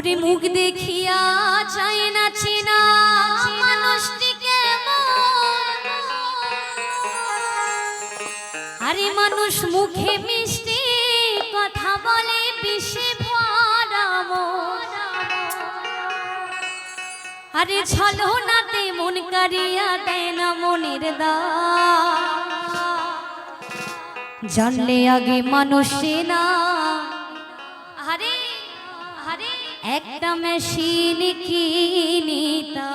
ওরে মুখ দেখিয়া যায় না চেনা মানুষটিকে আরে মানুষ মুখে মিষ্টি কথা বলে বিষে ভরা আরে ছলনাতে মন কারিয়া দেয় না মনের দা জানলে আগে মানুষ না আরে আরে একটা মেশিন কিনিতা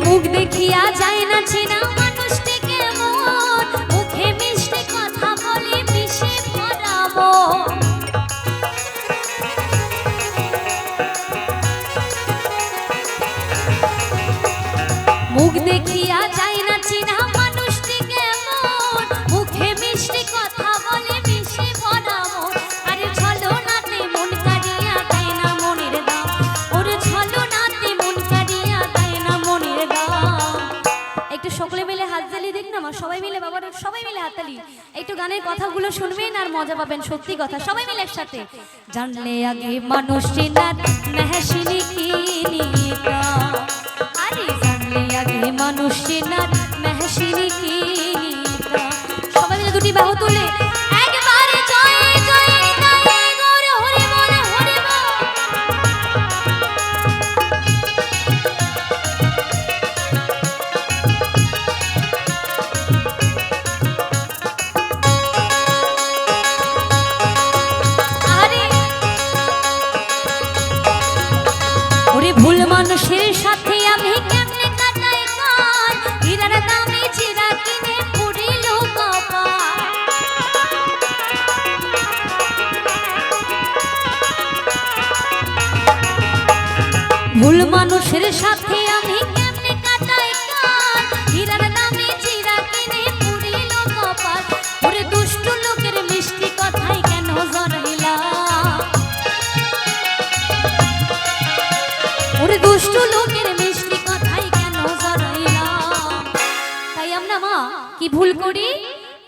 মুখ দেখিয়া যায় না চেনা মানুষটিকে মন মুখে মিষ্টি কথা বলে বিষে ভরা মুখ দেখিয়া যায় না চেনা মানুষটিকে মন মুখে মিষ্টি কথা বলে বিষে ভরা আরে ছলনাতে মন কারিয়া দেয় না মনের দাম ওরে ছলনাতে মন কারিয়া দেয় না মনের দাম। একটু সকলে মিলে হাততালি দিন না আমার সবাই মিলে বাবার সবাই মিলে হাততালি একটু গানের কথাগুলো শুনবেন আর মজা পাবেন সত্যি কথা সবাই মিলে একসাথে জানলে আগে মানুষ চেনার মেহসিনি কিনিতা আরে জানলে আগে মানুষ চেনার মেহসিনি কিনিতা সবাই মিলে দুটি বাহু তুলে একবার জয় জয় নিতাই গৌর হরি বল হরি বল ভুল মানুষের সাথে আমি কেমনে কাটাই কাল হীরার দামে চিরা কিনে পুরিল কপাল ভুল মানুষের সাথে আমি কেমনে কাটাই কাল হীরার দামে চিরা কিনে পুরিল কপাল ওরে দুষ্ট লোকের মিষ্টি কথাই কেন জড়াইলা ওরে দুষ্ট লোকের মিষ্টি কথাই কেন জড়াইলাম তাই আমরা মা কি ভুল করি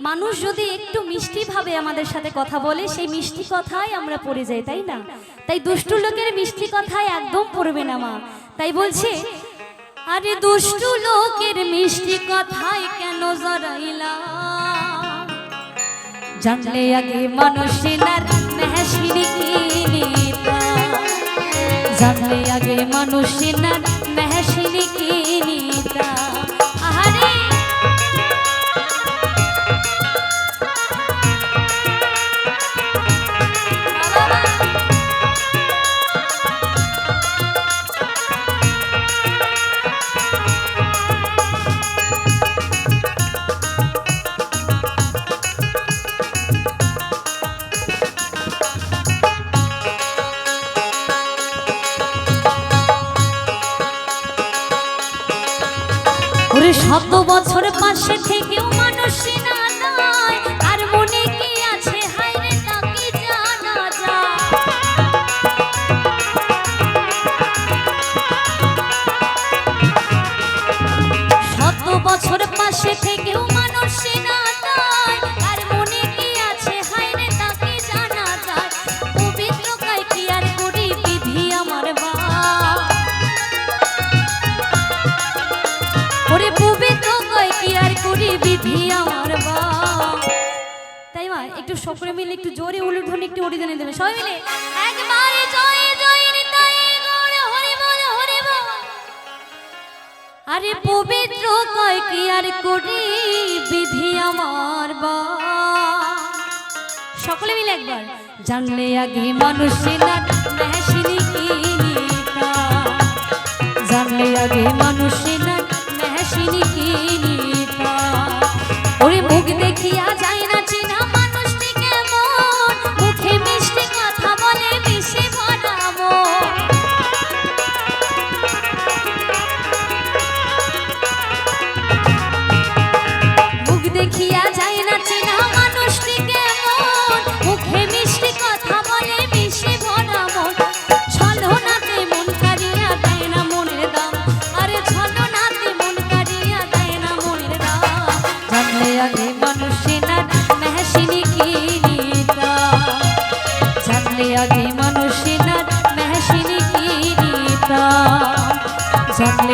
মানুষ যদি একটু মিষ্টি ভাবে আমাদের সাথে কথা বলে সেই মিষ্টি কথাই আমরা পড়ে যাই তাই না তাই দুষ্ট লোকের মিষ্টি কথাই একদম পড়বে না মা তাই বলছে আরে দুষ্ট লোকের মিষ্টি কথাই কেন জড়াইলাম জানলে আগে মানুষ চেনার মেহসিনি কিনিতা জানলে আগে মানুষ চেনার মেহসিনি কিনিতা আরে ওরে শত বছর পাশে থেকেও মানুষ চেনা যায় আর মনে কি আছে হায়রে তাকে জানা যায় শত বছর পাশে থেকেও মানুষ চেনা যায় আর মনে কি আছে হায়রে তাকে জানা যায় পবিত্র কাই কি আর করি বিধি আমার বা ওরে পবিত্র কয় কি আর করি বিধি আমার বা তাই মা একটু সকলে মিলে একটু জোরে উলুধ্বনি একটু হরিধ্বনি দেবে সবাই মিলে একবার জয় জয় নিতাই গৌর হরি বল হরি বল আরে পবিত্র কয় কি আর করি বিধি আমার বা সকলে মিলে একবার জানলে আগে মানুষ চেনার মেহসিনি কিনিতা জানলে আগে মানুষ চেনার মেহসিনি কিনিতা ওরে মুখ দেখিয়া যায় না চেনা মানুষটিকে মন মুখে মিষ্টি কথা বলে বিষে ভরা সাথে